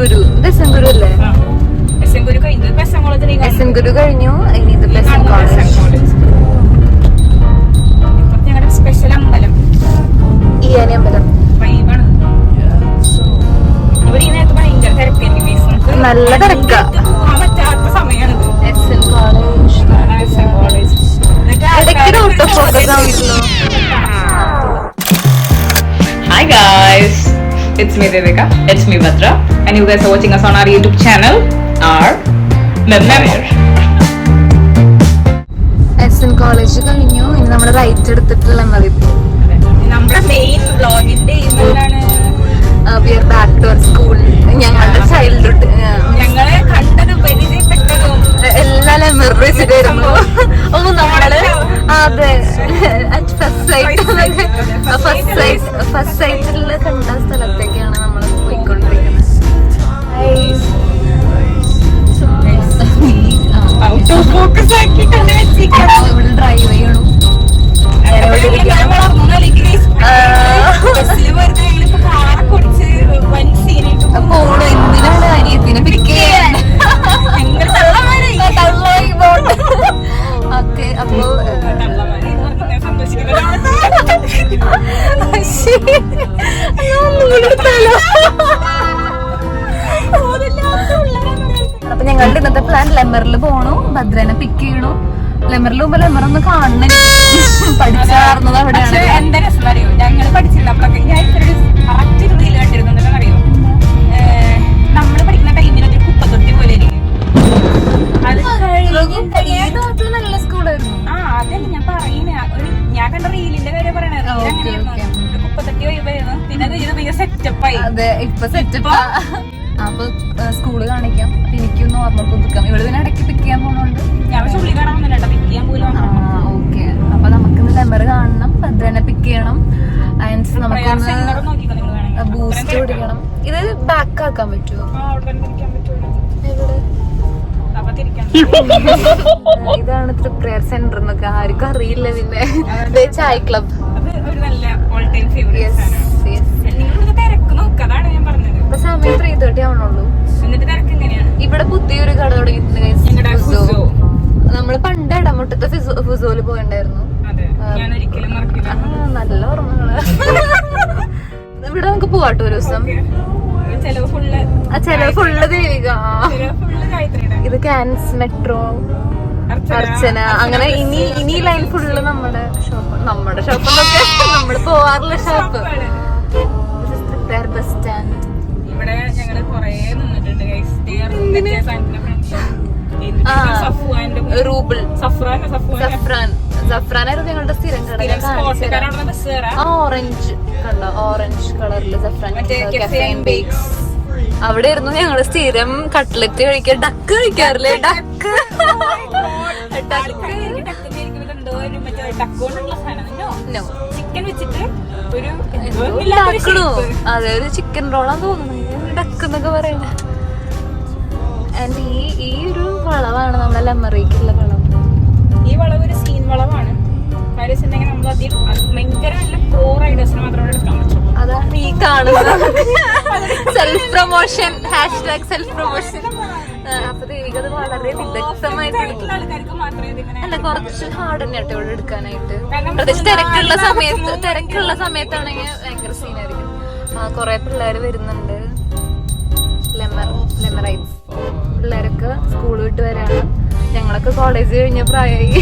ഗുരു അല്ലേ? ഗുരു കഴിഞ്ഞു. ഇനി ഇത് ഞങ്ങളുടെ സ്പെഷ്യൽ അമ്പലം ഈ അമ്പലം ഇവിടെ ഈ നേരത്തെ ഭയങ്കര തിരക്കായിരിക്കും. നല്ല തിരക്കാ. പോകാൻ പറ്റാത്ത സമയമാണിത്. Hi guys, it's me Devika, it's me Bhadra, and you guys are watching us on our YouTube channel, our Member. SN college കഴിഞ്ഞു. ഇനി നമ്മൾ റൈറ്റ് എടുത്തിട്ടുള്ള നമ്മുടെ മെയിൻ വ്ളോഗിന്റെ ഇമെയിലാണ് we are back to our school. ഞങ്ങളുടെ ചൈൽഡ്ഹുഡ് ഞങ്ങളെ കണ്ടതും പരിചയപ്പെട്ടതും എല്ലാം മെമ്മറീസ് ആയിരുന്നു. നമ്മള് അതെ ഫസ്റ്റ് സൈറ്റിൽ കണ്ട സ്ഥലത്തേക്കാണ് നമ്മൾ പോയിക്കൊണ്ടിരിക്കുന്നത്. ഇവിടെ ഡ്രൈവ് ചെയ്യണം. പോണു എന്തിനാണ് അനിയത്തിനെ പിക്ക് ചെയ്യാൻ. ഓക്കെ, അപ്പൊ അപ്പൊ ഞങ്ങളുടെ ഇന്നത്തെ പ്ലാൻ ലെമറിൽ പോണു, ഭദ്രനെ പിക്ക് ചെയ്യണു. ലെമറിൽ പോകുമ്പോ ലെമറൊന്ന് കാണണം. പഠിച്ചാർന്നത് അവിടെയാണ്. എന്താ രസം അറിയോ, ഞങ്ങള് പഠിച്ചിരുന്നു അപ്പൊക്കെ ഞാൻ കറക്റ്റ് റീൽ കണ്ടിരുന്നു. അറിയോ, നമ്മള് പഠിക്കുന്ന ടൈമിലൊക്കെ കുപ്പത്തൊട്ടി പോലെ ഇരിക്കും. നല്ല സ്കൂളായിരുന്നു. അതല്ല ഞാൻ പറയുന്ന ഞാൻ കണ്ട റീലിന്റെ കാര്യം പറയണേ. കുപ്പത്തൊട്ടി പോയിരുന്നു. പിന്നെ ഭയങ്കര സെറ്റപ്പായി. അതെ, ഇപ്പൊ സെറ്റപ്പ്. അപ്പൊ സ്കൂള് കാണിക്കാം. അപ്പൊ എനിക്കൊന്ന് ഓർമ്മ പുതുക്കാം. ഇവിടെ പിന്നെ ഇടയ്ക്ക് പിക്ക് ചെയ്യാൻ പോണോണ്ട് ഞാൻ ചുള്ളി കാണാമെന്നല്ല പിക്ക് ചെയ്യാൻ പോലും. ഓക്കെ, അപ്പൊ നമുക്ക് ലെമർ കാണണം, ഭദ്രനെ പിക്ക് ചെയ്യണം. ആൻഡ് നമുക്ക് ബൂസ്റ്റ് കുടിക്കണം. ഇത് ബാക്ക് ആക്കാൻ പറ്റുമോ? ഇതാണ് പ്രിപ്പയർ സെന്റർ എന്നൊക്കെ ആർക്കും അറിയില്ല. പിന്നെ ചായ് ക്ലബ്. ഇപ്പൊ സമയം 3:30 ആവണുള്ളൂ. ഇവിടെ പുതിയൊരു കട തുടങ്ങിയിട്ടുണ്ട്. നമ്മള് പണ്ട് ഇടമുട്ടത്തെ ഫുസോല് പോയിണ്ടായിരുന്നു. നല്ല ഓർമ്മകള്. ഇവിടെ നമുക്ക് പോവാട്ടോ ഒരു ദിവസം. ചെലവ് ഫുള്ള് ദേവിക. ഇത് ക്യാൻസ് മെട്രോ അർച്ചന. അങ്ങനെ ഇനി ലൈൻ ഫുള്ള് നമ്മുടെ ഷോപ്പ് നമ്മള് പോവാറുള്ള ഷോപ്പ്. Bus stand. ഇവിടെ ഞങ്ങള് കൊറേ നിന്നിട്ടുണ്ട്. റൂബിൾ സഫ്രാനായിരുന്നു ഞങ്ങളുടെ സ്ഥിരം കട. ഓറഞ്ച് കണ്ടോ, ഓറഞ്ച് കളറില് സഫ്രാൻ ബേക്സ്. അവിടെ ആയിരുന്നു ഞങ്ങള് സ്ഥിരം കട്ട്ലറ്റ് കഴിക്കാൻ. ഡക്ക് കഴിക്കാറില്ലേ? ഡക്ക് ചിക്കൻ വെച്ചിട്ട് അതെ, ഒരു ചിക്കൻ റോളാന്ന് തോന്നുന്നു. ഡക്ക് എന്നൊക്കെ പറയണേ. ആൻഡ് ഈ ഒരു വളവാണ് നമ്മളെ ലെമറിക്കുള്ള വളവ്. ഈ വളവ് ഒരു സീൻ വളവാണ്. നമ്മൾ ഭയങ്കര നല്ല പ്രോ റൈഡേഴ്സിന് മാത്രമേ എടുക്കാൻ പറ്റുള്ളൂ. അതാണ് ഈ കാണുന്നത്. Self promotion, hashtag self promotion. അപ്പൊ എനിക്കത് വളരെ വിദഗ്ധമായിട്ട് അല്ല, കുറച്ച് ഹാർഡ് തന്നെ കേട്ടോ ഇവിടെ എടുക്കാനായിട്ട്. പ്രത്യേകിച്ച് തിരക്കുള്ള സമയത്താണെങ്കിൽ ഭയങ്കര സീനായിരിക്കും. കൊറേ പിള്ളേര് വരുന്നുണ്ട്. ലെമറൈറ്റ്സ് പിള്ളേരൊക്കെ സ്കൂൾ വിട്ട് വരാണ്. ഞങ്ങളൊക്കെ കോളേജ് കഴിഞ്ഞ പ്രായമായി.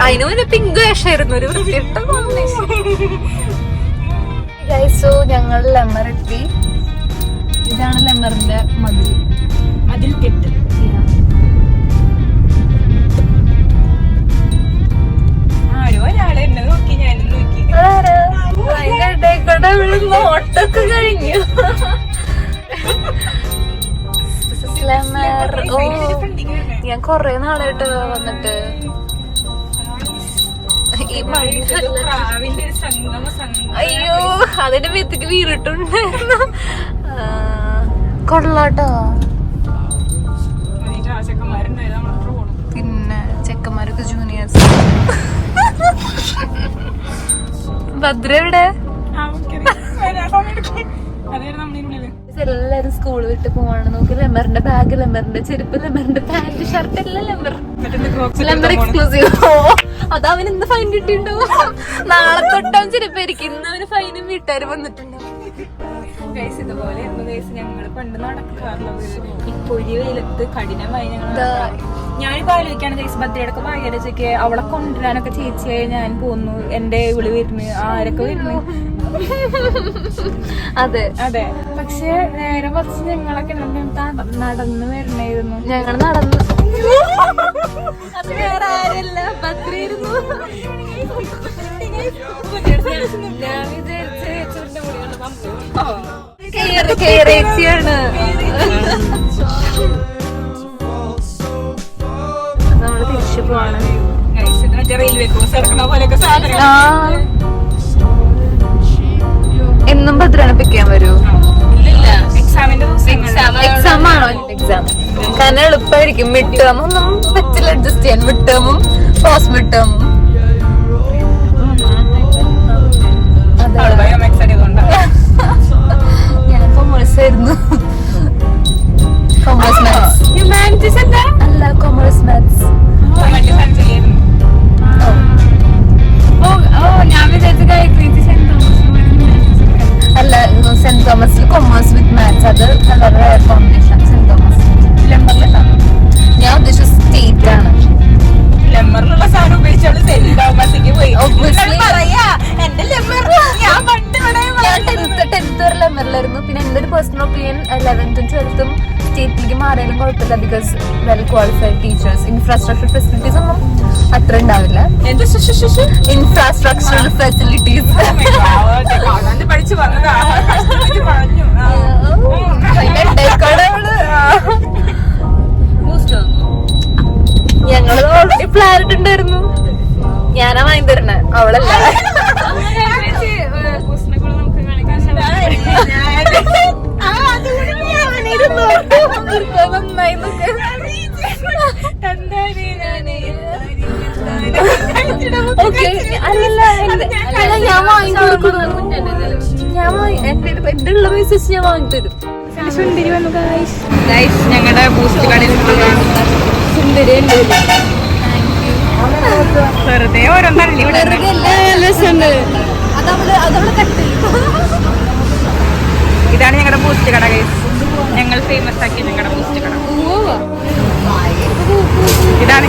അതിന് മുന്നേ പിങ്ക് വേഷമായിരുന്നു. ഒരു വൃത്തിയിട്ട കോമ്പിനേഷൻ. സോ ഞങ്ങൾ ലെമർ എത്തി. ഇതാണ് ലെമറിന്റെ മതിൽ കെട്ട്. ഒരാളെ എന്നെ നോക്കി, ഞാനും നോക്കി. അതിന്റെ ഇടയ്ക്കൂടെ നോട്ടൊക്കെ കഴിഞ്ഞു. ഓ, ഞാൻ കൊറേ നാളായിട്ട് വന്നിട്ട് ഈ മഴ. അയ്യോ, അതിന്റെ മെത്തിക്ക് വീണിട്ടുണ്ടായിരുന്നു. കൊള്ളാട്ടോ. പിന്നെ ചെക്കന്മാരൊക്കെ ജൂനിയേഴ്സ്. ഭദ്ര എവിടെ? എല്ലാരും സ്കൂൾ വിട്ട് പോവാണ്. നോക്കി ലെമറിന്റെ ബാഗ്, ലെമറിന്റെ ചെരുപ്പ്, ലെമറിന്റെ പാന്റ്, ഷർട്ട് എല്ലാം ലെമർ എക്സ്ക്ലൂസീവ്. അത് അവൻ ഇന്ന് ഫൈൻ കിട്ടിയിട്ടുണ്ടോ? നാളെ തൊട്ടാൻ ചെരുപ്പായിരിക്കും. ഇന്ന് അവന് ഫൈനും വീട്ടുകാർ വന്നിട്ടുണ്ടോ? ഇതുപോലെ ഞങ്ങള് പണ്ട് നടക്കാറുള്ളത്. ഇപ്പൊ ഒരു വെയിലത്ത് കഠിനമായി ഞാനിപ്പോ ആലോചിക്കാണ് ഗൈസ്, ബർത്ത്ഡേടൊക്കെ ഭയങ്കരൊക്കെ അവളെ കൊണ്ടുവരാനൊക്കെ ചേച്ചിയായി ഞാൻ പോന്നു. എന്റെ വിളി വരുന്നു, ആരൊക്കെ വരുന്നു. അതെ അതെ, പക്ഷെ നേരെ കുറച്ച് ഞങ്ങളൊക്കെ നടന്ന് വരണായിരുന്നു. ഞങ്ങൾ നടന്നു. അത് വേറെ ആരല്ല, ഭദ്രയായിരുന്നു. ഞാൻ വിചാരിച്ച ചേച്ചിയുടെ കേരേച്ചിയാണ്. നമ്മള് തിരിച്ചു പോവാണ്. റെയിൽവേ ക്രോസ് ഇറക്കണ പോലെയൊക്കെ സാധനം. എന്നും ഭദ്രനെ പിക്കാൻ വരൂ? എക്സാമിന്റെ എക്സാം ആണോ? എക്സാം കാരണം എളുപ്പമായിരിക്കും. മിഡ് ടേം ഒന്നും പറ്റില്ല അഡ്ജസ്റ്റ് ചെയ്യാൻ. മിഡ് ടേമും പോസ്റ്റ് മിഡ് ടേമും. ഞാൻ കൊമേഴ്സ് ആയിരുന്നു. Commerce maths. ഹ്യൂമാനിറ്റീസ് അല്ല, കൊമേഴ്സ് മാത്സ്. ഞാൻ വിചാരിച്ച അല്ല, സെന്റ് തോമസിൽ കൊമേഴ്സ് വിത്ത് മാത്സ്. അത് വളരെ കോമ്പിനേഷൻ. സെന്റ് തോമസ് ഞാൻ ഉദ്ദേശിച്ച സ്റ്റേറ്റ് ആണ്. ലെമ്മറിലുള്ള സാധനം ഉപയോഗിച്ചാണ് സെന്റ് തോമസിക്ക് പോയി. ടെൻത്ത് വരെ ലെമറിലായിരുന്നു. പിന്നെ എന്റെ ഒരു പേഴ്സണൽ ഒപ്പീനിയൻ 11th 12th സ്റ്റേറ്റിലേക്ക് മാറിയാലും കുഴപ്പമില്ല. Because well qualified teachers. Infrastructure facilities ഒന്നും അത്ര ഉണ്ടാവില്ല. ഇൻഫ്രാസ്ട്രക്ചറൽ ഫെസിലിറ്റീസ് പഠിച്ചു ഞങ്ങള് ഓൾറെഡി പ്ലാൻ ഇട്ടുണ്ടായിരുന്നു. ഞാനാ വാങ്ങി തരണേ, അവളല്ല. ഞാൻ വാങ്ങിക്കൊടുക്കുന്നു. എന്റെ ഉള്ള പൈസ ഞാൻ വാങ്ങിത്തരും. സുന്ദരി വന്നു ഞങ്ങളുടെ ബൂസ്റ്റ് കടയിൽ സുന്ദരി വെറുതെ ഓരോന്നല്ലേ ഇവിടെ. ഇതാണ് ഞങ്ങളുടെ ബൂസ്റ്റ് കട ഗൈസ്. ഞങ്ങൾ ഫേമസ് ആക്കിയ ഞങ്ങളുടെ ബൂസ്റ്റ് കട ഇതാണ്.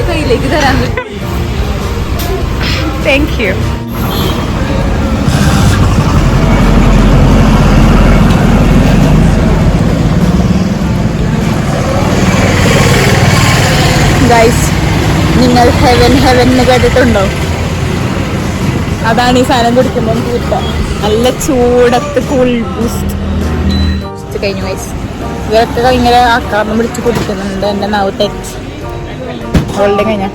കയ്യിലേക്ക് തരാൻ താങ്ക് യു. ഗൈസ്, നിങ്ങൾ ഹെവൻ എന്ന് കേട്ടിട്ടുണ്ടോ? അതാണ് ഈ സാധനം കുടിക്കുമ്പോൾ കൂട്ടാ. നല്ല ചൂടത്ത് കൂൾ ബൂസ്റ്റ് കഴിഞ്ഞു ഗൈസ്. ഇവരൊക്കെ ഇങ്ങനെ ആക്കാന്ന് പിടിച്ച് കുടിക്കുന്നുണ്ട്. എൻ്റെ നാവ് തെച്ച് അവളുടെ കഴിഞ്ഞ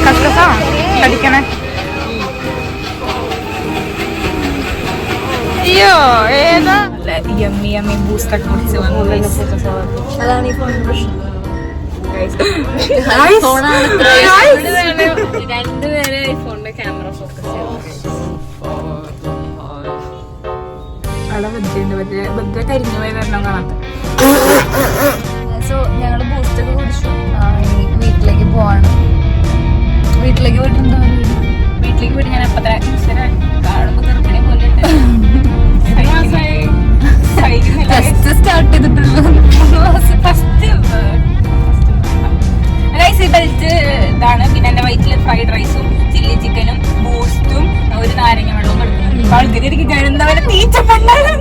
കക്കസാ കടിക്കണേ. അയ്യോ ഏതാ യമ്മി യമ്മി ബൂസ്റ്റ് ഒക്കെ കുടിച്ച് വന്നു. അതാണ് ഈ ഫോൺ പ്രശ്നം. രണ്ടുപേരെ ഐഫോണിന്റെ ക്യാമറ ഫോക്കസ് ഭദ്ര കരിഞ്ഞു പോയി വരണം കാണാത്ത. സോ ഞങ്ങള് ബൂസ്റ്റ് ഒക്കെ കുടിച്ചു. വീട്ടിലേക്ക് പോവാണ്. വീട്ടിലേക്ക് പോയിട്ട് എന്താ വീട്ടിലേക്ക് പോയിട്ട് ഞാൻ അപ്പത്തെ കാണുമ്പോ ഗർഭിണി പോലെ സ്റ്റാർട്ട് ചെയ്തിട്ടുള്ളൂ. റൈസ് ബെൽറ്റ് ഇതാണ്. പിന്നെ എന്റെ വയറ്റില് ഫ്രൈഡ് റൈസും ചില്ലി ചിക്കനും ബൂസ്റ്റും ഒരു നാരങ്ങ വെള്ളവും എടുക്കുന്നുണ്ട്. ആൾക്കാർ തീച്ചപ്പണ്ടാകും.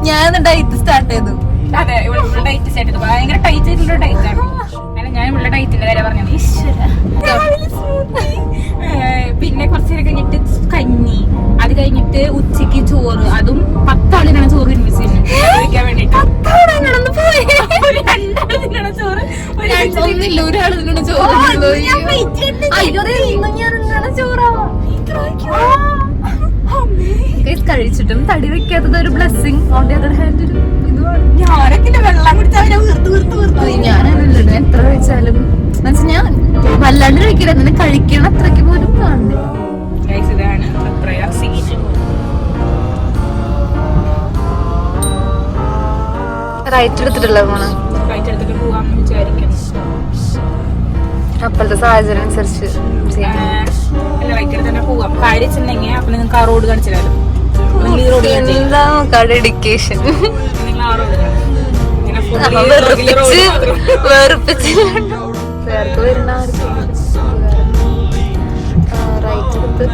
ഞാൻ ഡയറ്റ് സ്റ്റാർട്ട് ചെയ്തു. അതെ, ഇവിടെ ഡയറ്റ് സ്റ്റാർട്ട് ചെയ്തു. ഭയങ്കര ടൈറ്റ് ആയിട്ടുള്ള ഡയറ്റ് ആണ്. ഞാൻ ഇവിടെ ഡയറ്റിന്റെ കാര്യം പറഞ്ഞത്. പിന്നെ കുറച്ചു നേരം കഴിഞ്ഞിട്ട് കഞ്ഞി, അത് കഴിഞ്ഞിട്ട് ഉച്ചക്ക് ചോറ്. അതും 10 ആളിനാണ് ചോറ് ഇൻവെസ്റ്റ് ചെയ്യുന്നത് വേണ്ടിട്ട്. ചോറ് കഴിച്ചിട്ടും തടി വെക്കാത്തത് ഒരു ബ്ലെസ്സിങ്. ഞാനൊക്കെ വെള്ളം കുടിച്ചാൽ ഞാനല്ലോ എത്ര കഴിച്ചാലും ഞാൻ വല്ലാണ്ട് കഴിക്കില്ല. അങ്ങനെ കഴിക്കണം അത്രയ്ക്ക് പോലും കാണുന്നില്ല. ഇതാണ് റൈറ്റ് എടുത്തിട്ടല്ലേ പോണേ? ഫ്ലൈറ്റ് എടുത്തിട്ട് പോവാന്ന് വിചാരിക്കുന്നു. അപ്പോഴത്തെ സാഹചര്യം അനുസരിച്ച് ചെയ്യാം. അല്ല റൈറ്റ് എടുത്ത് തന്നെ പോവാം. കാര്യം വെച്ചിട്ടുണ്ടെങ്കിൽ അപ്പൊ നിങ്ങൾക്ക് ആ റോഡ് കാണിച്ചില്ലല്ലോ. നിങ്ങൾ ഈ റോഡ് എന്താ ഡെഡിക്കേഷൻ. നിങ്ങൾ ആ റോഡ് വേർപ്പിച്ചില്ല. പേർക്ക് വരുന്ന റൈറ്റ് എടുത്ത്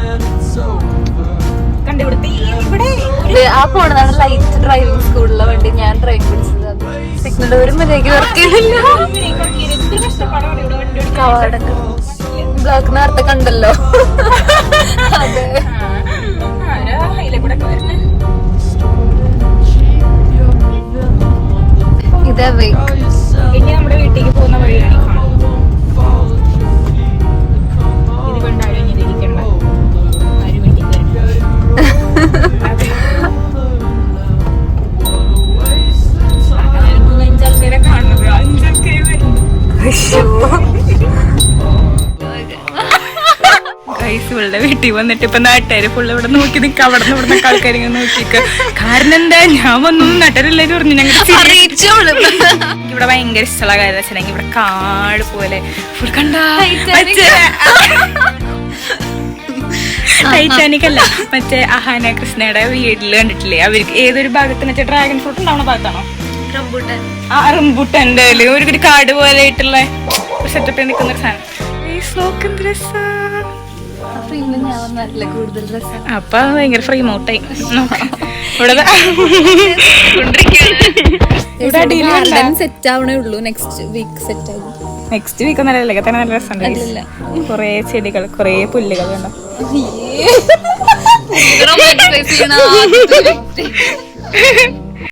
കണ്ടുപിടുത്തി ഇവിടെ ആ പോണതാണ് ലൈറ്റ് ഡ്രൈവിംഗ് സ്കൂളിലെ വണ്ടി. ഞാൻ ഡ്രൈവ് പഠിച്ചത്. സിഗ്നൽ ഒരു മര്യാദയ്ക്ക് വർക്ക് ചെയ്തില്ല. കവാടൊക്കെ ബ്ലോക്ക് നേരത്തെ കണ്ടല്ലോ. അതെ ഇതാ വെയ്ക്ക്. ഇനി നമ്മുടെ വീട്ടിലേക്ക് പോകുന്ന വഴിയാണ് ഈ കാണുന്നത്. ഇത് കണ്ടാലും ഇങ്ങനെ ഇരിക്കണ്ട. ആരും വീട്ടിൽ അഞ്ചാൾക്കാരെ കാണുന്നത്. അഞ്ചാൾക്കാരെ വരുന്നു. ഇവളുടെ വീട്ടിൽ വന്നിട്ട് ഇപ്പൊ നാട്ടുകാര് ഫുള്ള് ഇവിടെ നോക്കി നിൽക്കുക. അവിടെ നിന്ന് ഇവിടുന്ന് ആൾക്കാർ ഇങ്ങനെ നോക്കിക്ക. കാരണം എന്താ, ഞാൻ വന്നു നാട്ടുകാരെല്ലാരും പറഞ്ഞു. ഞങ്ങൾ ഇവിടെ ഭയങ്കര ഇഷ്ടമുള്ള കാര്യം വെച്ചിട്ടുണ്ടെങ്കിൽ ഇവിടെ കാട് പോലെ ഫുൾ കണ്ടാ ടൈറ്റാനിക് അല്ല, മറ്റേ അഹാന കൃഷ്ണയുടെ വീട്ടില് കണ്ടിട്ടില്ലേ? അവർക്ക് ഏതൊരു ഭാഗത്ത് മറ്റേ ഡ്രാഗൺ ഫ്രൂട്ട് ഉണ്ടാവുന്ന ഭാഗത്താണോ? ആ റംബൂട്ടാന്റെ ഒരു കാട് പോലെ ആയിട്ടുള്ള സെറ്റപ്പ് നിൽക്കുന്ന ഒരു സാധനം. അപ്പൊ ഭയങ്കര ഫ്രീ മൗട്ടായി. സെറ്റ് ആവണേ ഉള്ളൂ. നെക്സ്റ്റ് വീക്ക് നല്ല തന്നെ നല്ല രസമുണ്ട്. കൊറേ ചെടികൾ, കൊറേ പുല്ലുകൾ വേണം.